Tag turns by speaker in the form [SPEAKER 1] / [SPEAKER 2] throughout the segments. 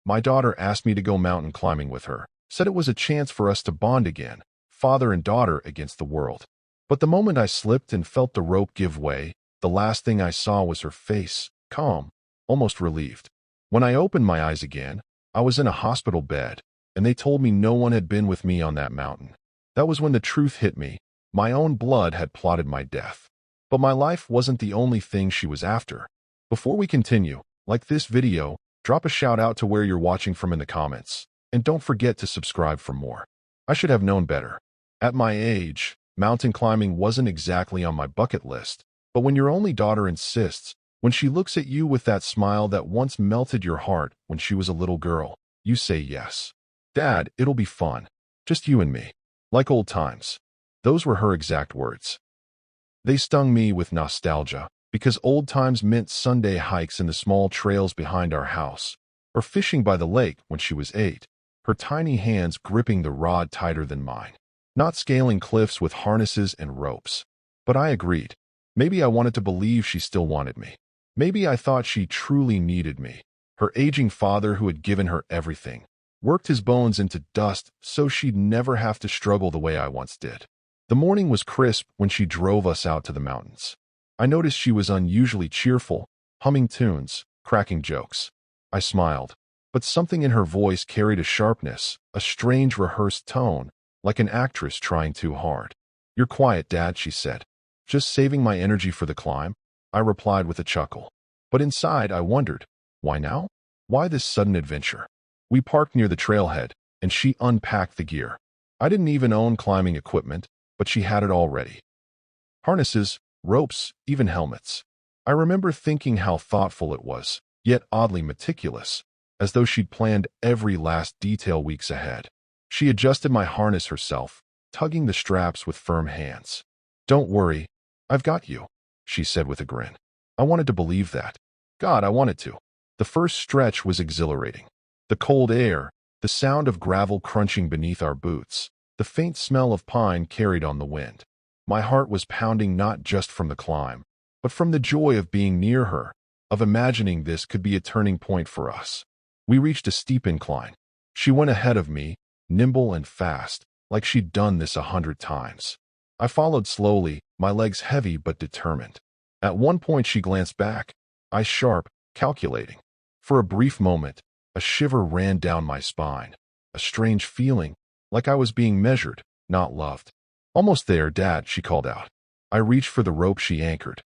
[SPEAKER 1] My daughter asked me to go mountain climbing with her, said it was a chance for us to bond again, father and daughter against the world. But the moment I slipped and felt the rope give way, the last thing I saw was her face, calm, almost relieved. When I opened my eyes again, I was in a hospital bed, and they told me no one had been with me on that mountain. That was when the truth hit me. My own blood had plotted my death. But my life wasn't the only thing she was after. Before we continue, like this video, drop a shout out to where you're watching from in the comments. And don't forget to subscribe for more. I should have known better. At my age, mountain climbing wasn't exactly on my bucket list. But when your only daughter insists, when she looks at you with that smile that once melted your heart when she was a little girl, you say yes. Dad, it'll be fun. Just you and me. Like old times. Those were her exact words. They stung me with nostalgia, because old times meant Sunday hikes in the small trails behind our house, or fishing by the lake when she was 8, her tiny hands gripping the rod tighter than mine. Not scaling cliffs with harnesses and ropes. But I agreed. Maybe I wanted to believe she still wanted me. Maybe I thought she truly needed me. Her aging father, who had given her everything, worked his bones into dust so she'd never have to struggle the way I once did. The morning was crisp when she drove us out to the mountains. I noticed she was unusually cheerful, humming tunes, cracking jokes. I smiled, but something in her voice carried a sharpness, a strange rehearsed tone, like an actress trying too hard. "You're quiet, Dad," she said. "Just saving my energy for the climb," I replied with a chuckle. But inside I wondered, why now? Why this sudden adventure? We parked near the trailhead, and she unpacked the gear. I didn't even own climbing equipment, but she had it all ready. Harnesses, ropes, even helmets. I remember thinking how thoughtful it was, yet oddly meticulous, as though she'd planned every last detail weeks ahead. She adjusted my harness herself, tugging the straps with firm hands. "Don't worry, I've got you," she said with a grin. I wanted to believe that. God, I wanted to. The first stretch was exhilarating. The cold air, the sound of gravel crunching beneath our boots, the faint smell of pine carried on the wind. My heart was pounding not just from the climb, but from the joy of being near her, of imagining this could be a turning point for us. We reached a steep incline. She went ahead of me, nimble and fast, like she'd done this 100 times. I followed slowly, my legs heavy but determined. At one point she glanced back, eyes sharp, calculating. For a brief moment, a shiver ran down my spine, a strange feeling, like I was being measured, not loved. "Almost there, Dad," she called out. I reached for the rope she anchored.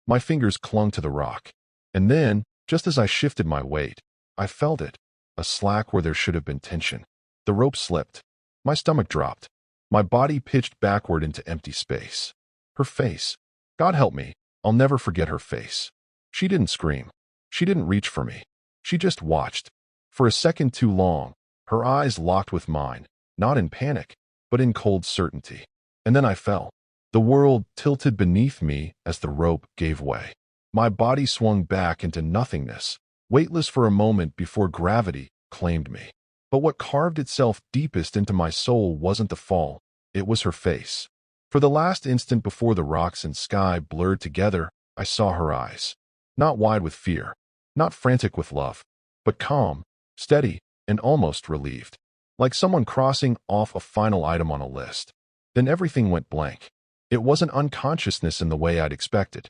[SPEAKER 1] My fingers clung to the rock. And then, just as I shifted my weight, I felt it, a slack where there should have been tension. The rope slipped. My stomach dropped. My body pitched backward into empty space. Her face. God help me, I'll never forget her face. She didn't scream. She didn't reach for me. She just watched. For a second too long, her eyes locked with mine, not in panic, but in cold certainty. And then I fell. The world tilted beneath me as the rope gave way. My body swung back into nothingness, weightless for a moment before gravity claimed me. But what carved itself deepest into my soul wasn't the fall, it was her face. For the last instant before the rocks and sky blurred together, I saw her eyes. Not wide with fear, not frantic with love, but calm, steady, and almost relieved. Like someone crossing off a final item on a list. Then everything went blank. It wasn't unconsciousness in the way I'd expected.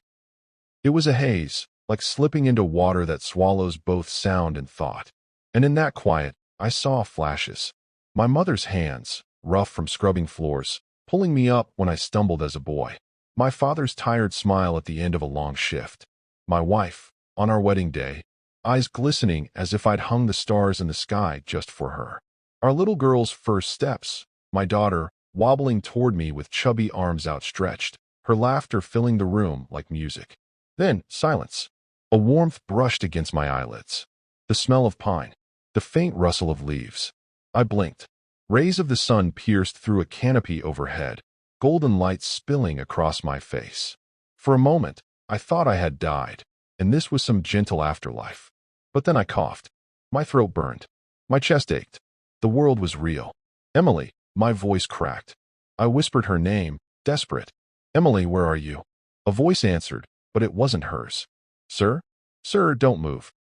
[SPEAKER 1] It was a haze, like slipping into water that swallows both sound and thought. And in that quiet, I saw flashes. My mother's hands, rough from scrubbing floors, pulling me up when I stumbled as a boy. My father's tired smile at the end of a long shift. My wife, on our wedding day, eyes glistening as if I'd hung the stars in the sky just for her. Our little girl's first steps, my daughter, wobbling toward me with chubby arms outstretched, her laughter filling the room like music. Then, silence. A warmth brushed against my eyelids. The smell of pine. The faint rustle of leaves. I blinked. Rays of the sun pierced through a canopy overhead, golden light spilling across my face. For a moment, I thought I had died, and this was some gentle afterlife. But then I coughed. My throat burned. My chest ached. The world was real. "Emily," my voice cracked. I whispered her name, desperate. "Emily, where are you?" A voice answered, but it wasn't hers. "Sir? Sir, don't move."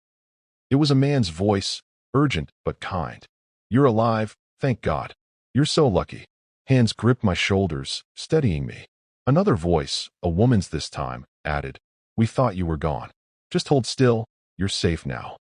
[SPEAKER 1] It was a man's voice, urgent but kind. You're alive, thank God. You're so lucky. Hands gripped my shoulders, steadying me. Another voice, a woman's this time, added, we thought you were gone. Just hold still, you're safe now.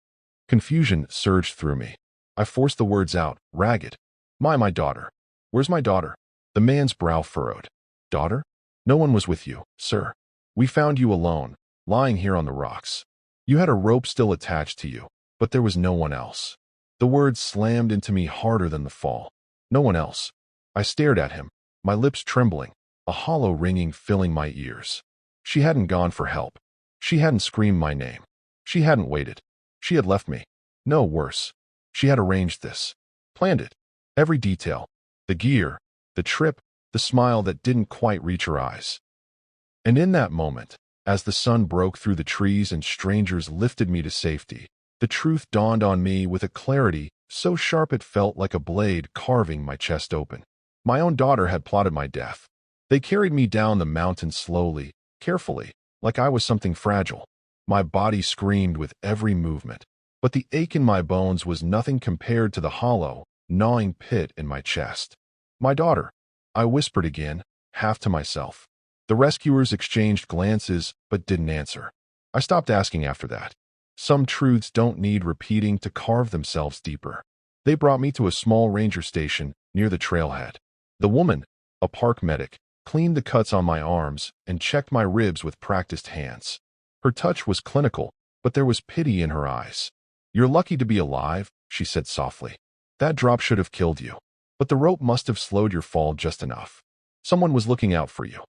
[SPEAKER 1] Confusion surged through me. I forced the words out, ragged. My daughter. Where's my daughter? The man's brow furrowed. Daughter? No one was with you, sir. We found you alone, lying here on the rocks. You had a rope still attached to you, but there was no one else. The words slammed into me harder than the fall. No one else. I stared at him, my lips trembling, a hollow ringing filling my ears. She hadn't gone for help. She hadn't screamed my name. She hadn't waited. She had left me. No, worse. She had arranged this. Planned it. Every detail. The gear, the trip, the smile that didn't quite reach her eyes. And in that moment, as the sun broke through the trees and strangers lifted me to safety, the truth dawned on me with a clarity so sharp it felt like a blade carving my chest open. My own daughter had plotted my death. They carried me down the mountain slowly, carefully, like I was something fragile. My body screamed with every movement, but the ache in my bones was nothing compared to the hollow, gnawing pit in my chest. My daughter, I whispered again, half to myself. The rescuers exchanged glances but didn't answer. I stopped asking after that. Some truths don't need repeating to carve themselves deeper. They brought me to a small ranger station near the trailhead. The woman, a park medic, cleaned the cuts on my arms and checked my ribs with practiced hands. Her touch was clinical, but there was pity in her eyes. You're lucky to be alive, she said softly. That drop should have killed you, but the rope must have slowed your fall just enough. Someone was looking out for you.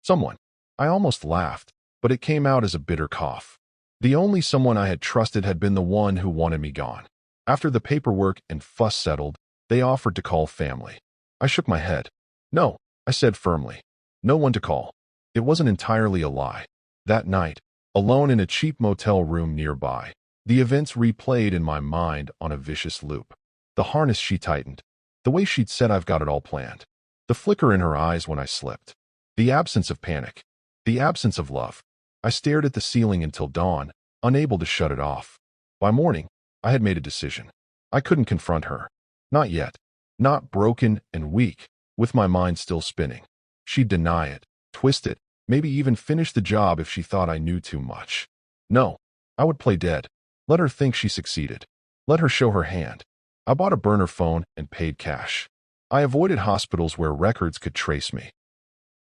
[SPEAKER 1] Someone. I almost laughed, but it came out as a bitter cough. The only someone I had trusted had been the one who wanted me gone. After the paperwork and fuss settled, they offered to call family. I shook my head. No, I said firmly. No one to call. It wasn't entirely a lie. That night, alone in a cheap motel room nearby, the events replayed in my mind on a vicious loop. The harness she tightened. The way she'd said I've got it all planned. The flicker in her eyes when I slipped. The absence of panic. The absence of love. I stared at the ceiling until dawn, unable to shut it off. By morning, I had made a decision. I couldn't confront her. Not yet. Not broken and weak, with my mind still spinning. She'd deny it, twist it, maybe even finish the job if she thought I knew too much. No, I would play dead. Let her think she succeeded. Let her show her hand. I bought a burner phone and paid cash. I avoided hospitals where records could trace me.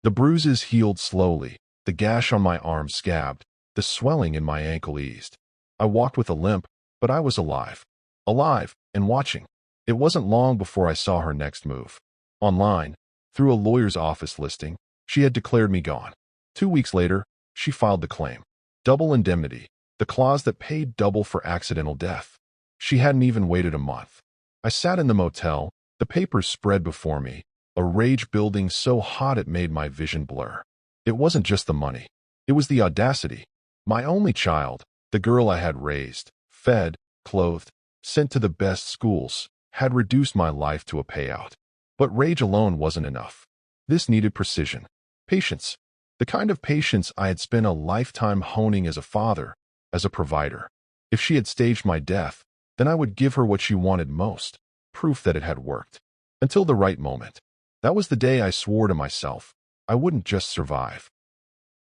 [SPEAKER 1] The bruises healed slowly, the gash on my arm scabbed, the swelling in my ankle eased. I walked with a limp, but I was alive. Alive and watching. It wasn't long before I saw her next move. Online, through a lawyer's office listing, she had declared me gone. 2 weeks later, she filed the claim. Double indemnity, the clause that paid double for accidental death. She hadn't even waited a month. I sat in the motel, the papers spread before me, a rage building so hot it made my vision blur. It wasn't just the money. It was the audacity. My only child, the girl I had raised, fed, clothed, sent to the best schools, had reduced my life to a payout. But rage alone wasn't enough. This needed precision. Patience. The kind of patience I had spent a lifetime honing as a father, as a provider. If she had staged my death, then I would give her what she wanted most, proof that it had worked. Until the right moment. That was the day I swore to myself. I wouldn't just survive.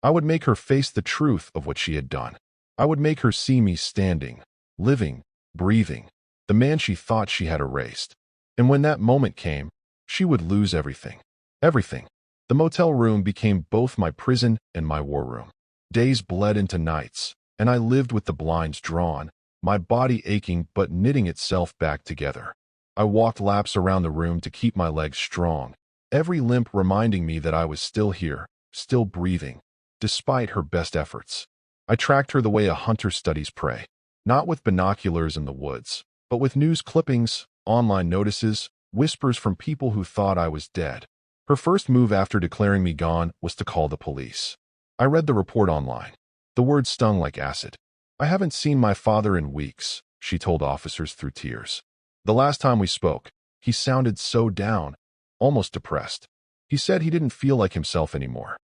[SPEAKER 1] I would make her face the truth of what she had done. I would make her see me standing, living, breathing, the man she thought she had erased. And when that moment came, she would lose everything. Everything. The motel room became both my prison and my war room. Days bled into nights, and I lived with the blinds drawn, my body aching but knitting itself back together. I walked laps around the room to keep my legs strong, every limp reminding me that I was still here, still breathing, despite her best efforts. I tracked her the way a hunter studies prey, not with binoculars in the woods, but with news clippings, online notices, whispers from people who thought I was dead. Her first move after declaring me gone was to call the police. I read the report online. The words stung like acid. I haven't seen my father in weeks, she told officers through tears. The last time we spoke, he sounded so down, almost depressed. He said he didn't feel like himself anymore.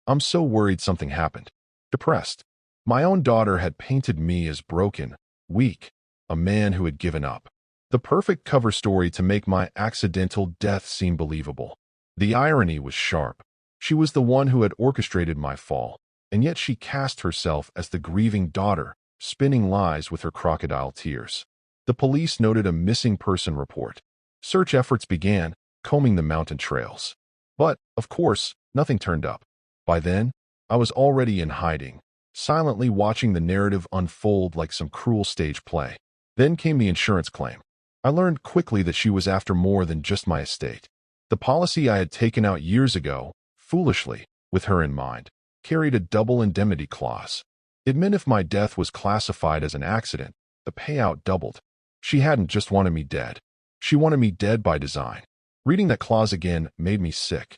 [SPEAKER 1] I'm so worried something happened. Depressed. My own daughter had painted me as broken, weak, a man who had given up. The perfect cover story to make my accidental death seem believable. The irony was sharp. She was the one who had orchestrated my fall, and yet she cast herself as the grieving daughter, spinning lies with her crocodile tears. The police noted a missing person report. Search efforts began, combing the mountain trails. But, of course, nothing turned up. By then, I was already in hiding, silently watching the narrative unfold like some cruel stage play. Then came the insurance claim. I learned quickly that she was after more than just my estate. The policy I had taken out years ago, foolishly, with her in mind, carried a double indemnity clause. It meant if my death was classified as an accident, the payout doubled. She hadn't just wanted me dead. She wanted me dead by design. Reading that clause again made me sick.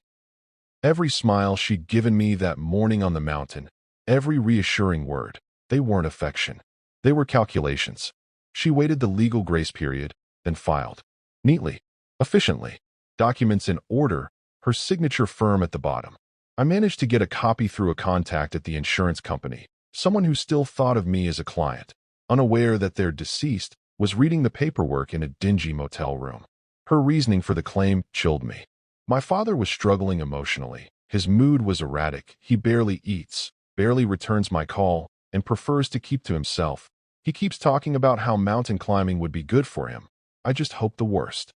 [SPEAKER 1] Every smile she'd given me that morning on the mountain, every reassuring word, they weren't affection. They were calculations. She waited the legal grace period, then filed. Neatly, efficiently, documents in order, her signature firm at the bottom. I managed to get a copy through a contact at the insurance company, someone who still thought of me as a client, unaware that their deceased was reading the paperwork in a dingy motel room. Her reasoning for the claim chilled me. My father was struggling emotionally. His mood was erratic. He barely eats, barely returns my call, and prefers to keep to himself. He keeps talking about how mountain climbing would be good for him. I just hope the worst.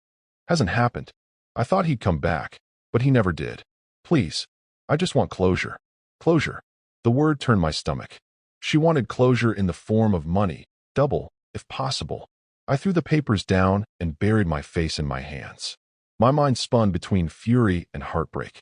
[SPEAKER 1] Hasn't happened. I thought he'd come back, but he never did. Please, I just want closure. Closure. The word turned my stomach. She wanted closure in the form of money, double, if possible. I threw the papers down and buried my face in my hands. My mind spun between fury and heartbreak.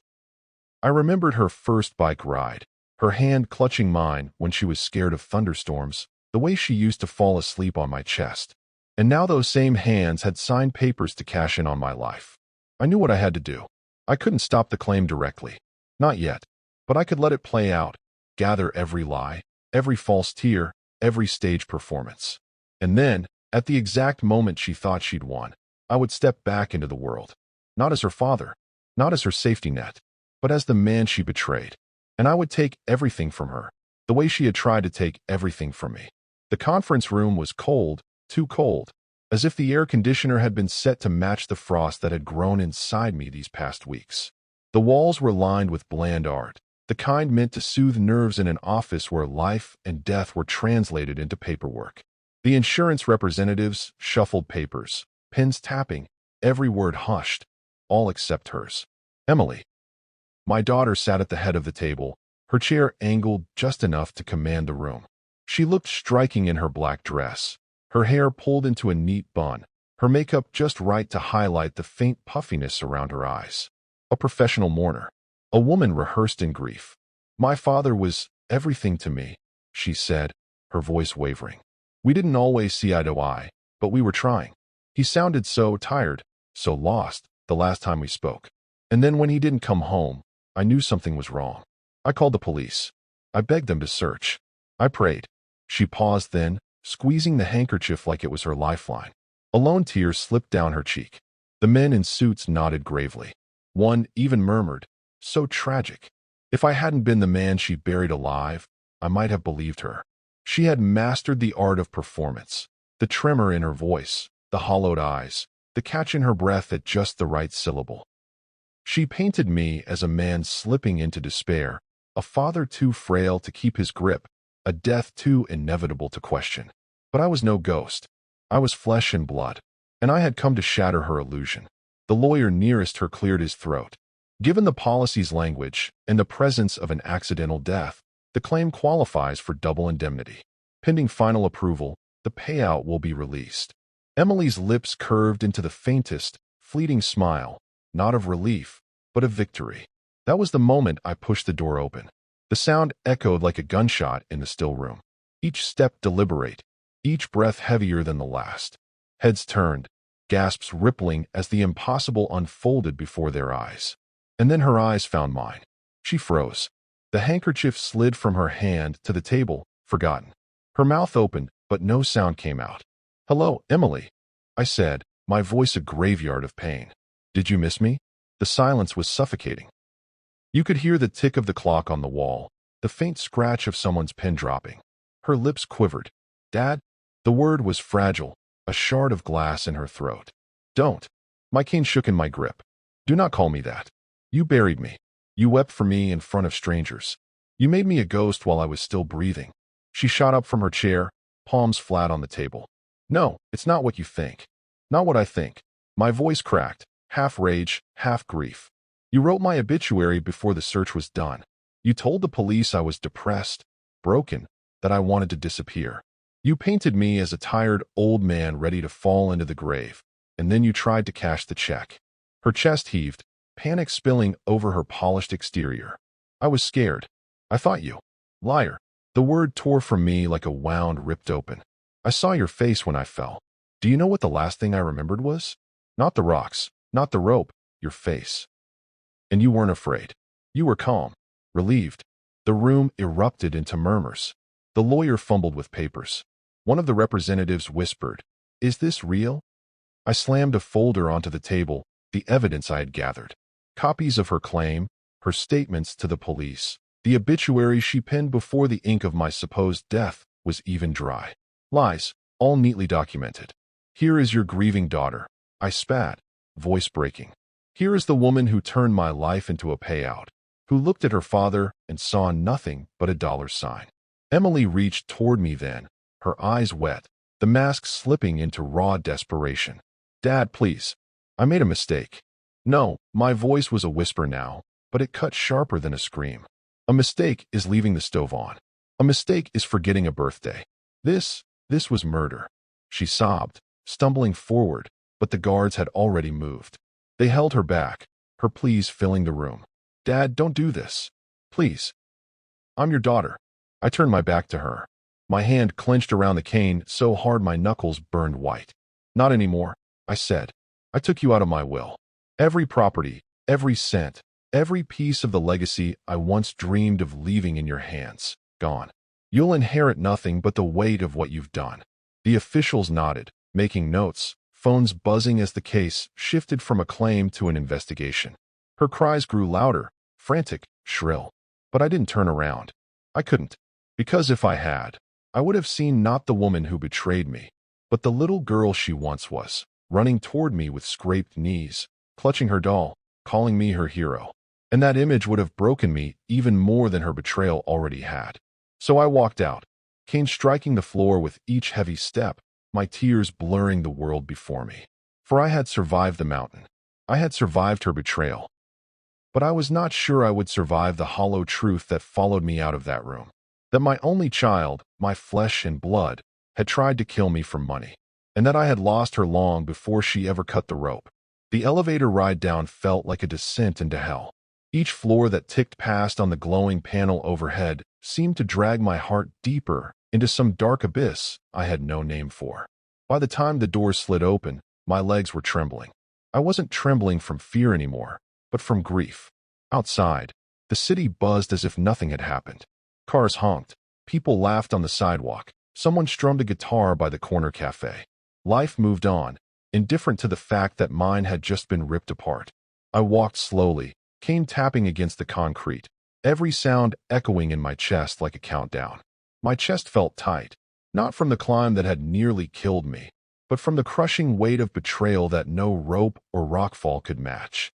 [SPEAKER 1] I remembered her first bike ride, her hand clutching mine when she was scared of thunderstorms, the way she used to fall asleep on my chest. And now those same hands had signed papers to cash in on my life. I knew what I had to do. I couldn't stop the claim directly. Not yet. But I could let it play out, gather every lie, every false tear, every stage performance. And then, at the exact moment she thought she'd won, I would step back into the world. Not as her father, not as her safety net, but as the man she betrayed. And I would take everything from her, the way she had tried to take everything from me. The conference room was cold, too cold, as if the air conditioner had been set to match the frost that had grown inside me these past weeks. The walls were lined with bland art, the kind meant to soothe nerves in an office where life and death were translated into paperwork. The insurance representatives shuffled papers, pens tapping, every word hushed, all except hers. Emily. My daughter sat at the head of the table, her chair angled just enough to command the room. She looked striking in her black dress, her hair pulled into a neat bun, her makeup just right to highlight the faint puffiness around her eyes. A professional mourner, a woman rehearsed in grief. My father was everything to me, she said, her voice wavering. We didn't always see eye to eye, but we were trying. He sounded so tired, so lost, the last time we spoke. And then when he didn't come home, I knew something was wrong. I called the police. I begged them to search. I prayed. She paused then, squeezing the handkerchief like it was her lifeline. A lone tear slipped down her cheek. The men in suits nodded gravely. One even murmured, "So tragic." If I hadn't been the man she buried alive, I might have believed her. She had mastered the art of performance, the tremor in her voice, the hollowed eyes, the catch in her breath at just the right syllable. She painted me as a man slipping into despair, a father too frail to keep his grip, a death too inevitable to question. But I was no ghost. I was flesh and blood, and I had come to shatter her illusion. The lawyer nearest her cleared his throat. Given the policy's language and the presence of an accidental death, the claim qualifies for double indemnity. Pending final approval, the payout will be released. Emily's lips curved into the faintest, fleeting smile, not of relief, but of victory. That was the moment I pushed the door open. The sound echoed like a gunshot in the still room. Each step deliberate, each breath heavier than the last. Heads turned, gasps rippling as the impossible unfolded before their eyes. And then her eyes found mine. She froze. The handkerchief slid from her hand to the table, forgotten. Her mouth opened, but no sound came out. "Hello, Emily," I said, my voice a graveyard of pain. "Did you miss me?" The silence was suffocating. You could hear the tick of the clock on the wall, the faint scratch of someone's pen dropping. Her lips quivered. "Dad?" The word was fragile, a shard of glass in her throat. Don't. My cane shook in my grip. Do not call me that. You buried me. You wept for me in front of strangers. You made me a ghost while I was still breathing. She shot up from her chair, palms flat on the table. No, it's not what you think. Not what I think. My voice cracked, half rage, half grief. You wrote my obituary before the search was done. You told the police I was depressed, broken, that I wanted to disappear. You painted me as a tired old man ready to fall into the grave, and then you tried to cash the check. Her chest heaved, panic spilling over her polished exterior. I was scared. I thought you. Liar. The word tore from me like a wound ripped open. I saw your face when I fell. Do you know what the last thing I remembered was? Not the rocks, not the rope, your face. And you weren't afraid. You were calm, relieved. The room erupted into murmurs. The lawyer fumbled with papers. One of the representatives whispered, "Is this real?" I slammed a folder onto the table, the evidence I had gathered. Copies of her claim, her statements to the police, the obituary she penned before the ink of my supposed death was even dry. Lies, all neatly documented. Here is your grieving daughter. I spat, voice breaking. Here is the woman who turned my life into a payout, who looked at her father and saw nothing but a dollar sign. Emily reached toward me then, her eyes wet, the mask slipping into raw desperation. Dad, please. I made a mistake. No, my voice was a whisper now, but it cut sharper than a scream. A mistake is leaving the stove on. A mistake is forgetting a birthday. This was murder. She sobbed, stumbling forward, but the guards had already moved. They held her back, her pleas filling the room. Dad, don't do this. Please. I'm your daughter. I turned my back to her. My hand clenched around the cane so hard my knuckles burned white. Not anymore, I said. I took you out of my will. Every property, every cent, every piece of the legacy I once dreamed of leaving in your hands, gone. You'll inherit nothing but the weight of what you've done. The officials nodded, making notes, phones buzzing as the case shifted from a claim to an investigation. Her cries grew louder, frantic, shrill. But I didn't turn around. I couldn't. Because if I had, I would have seen not the woman who betrayed me, but the little girl she once was, running toward me with scraped knees, clutching her doll, calling me her hero. And that image would have broken me even more than her betrayal already had. So I walked out, cane striking the floor with each heavy step, my tears blurring the world before me. For I had survived the mountain. I had survived her betrayal. But I was not sure I would survive the hollow truth that followed me out of that room. That my only child, my flesh and blood, had tried to kill me for money. And that I had lost her long before she ever cut the rope. The elevator ride down felt like a descent into hell. Each floor that ticked past on the glowing panel overhead seemed to drag my heart deeper into some dark abyss I had no name for. By the time the doors slid open, my legs were trembling. I wasn't trembling from fear anymore, but from grief. Outside, the city buzzed as if nothing had happened. Cars honked. People laughed on the sidewalk. Someone strummed a guitar by the corner cafe. Life moved on, indifferent to the fact that mine had just been ripped apart. I walked slowly, cane tapping against the concrete, every sound echoing in my chest like a countdown. My chest felt tight, not from the climb that had nearly killed me, but from the crushing weight of betrayal that no rope or rockfall could match.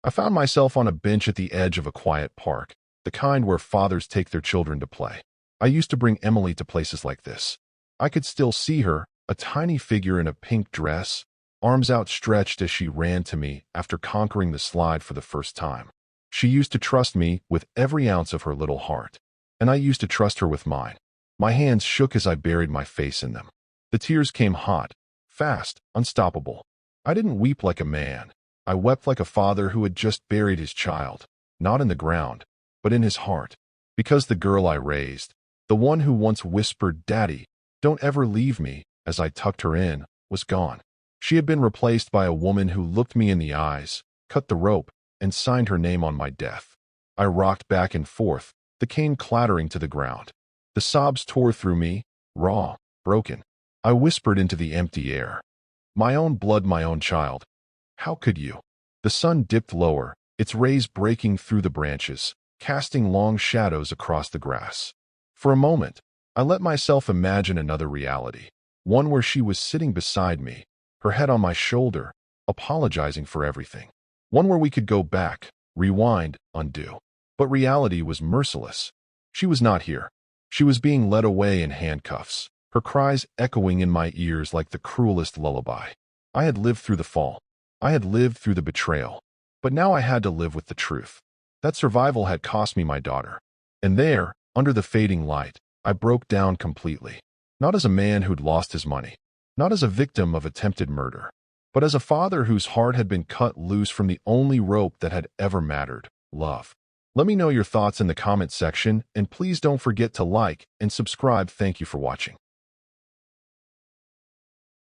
[SPEAKER 1] I found myself on a bench at the edge of a quiet park, the kind where fathers take their children to play. I used to bring Emily to places like this. I could still see her, a tiny figure in a pink dress, arms outstretched as she ran to me after conquering the slide for the first time. She used to trust me with every ounce of her little heart, and I used to trust her with mine. My hands shook as I buried my face in them. The tears came hot, fast, unstoppable. I didn't weep like a man. I wept like a father who had just buried his child, not in the ground, but in his heart. Because the girl I raised, the one who once whispered, "Daddy, don't ever leave me," as I tucked her in, was gone. She had been replaced by a woman who looked me in the eyes, cut the rope, and signed her name on my death. I rocked back and forth, the cane clattering to the ground. The sobs tore through me, raw, broken. I whispered into the empty air. My own blood, my own child. How could you? The sun dipped lower, its rays breaking through the branches, casting long shadows across the grass. For a moment, I let myself imagine another reality. One where she was sitting beside me, her head on my shoulder, apologizing for everything. One where we could go back, rewind, undo. But reality was merciless. She was not here. She was being led away in handcuffs, her cries echoing in my ears like the cruelest lullaby. I had lived through the fall. I had lived through the betrayal. But now I had to live with the truth. That survival had cost me my daughter. And there, under the fading light, I broke down completely. Not as a man who'd lost his money. Not as a victim of attempted murder. But as a father whose heart had been cut loose from the only rope that had ever mattered, love. Let me know your thoughts in the comment section, and please don't forget to like and subscribe. Thank you for watching.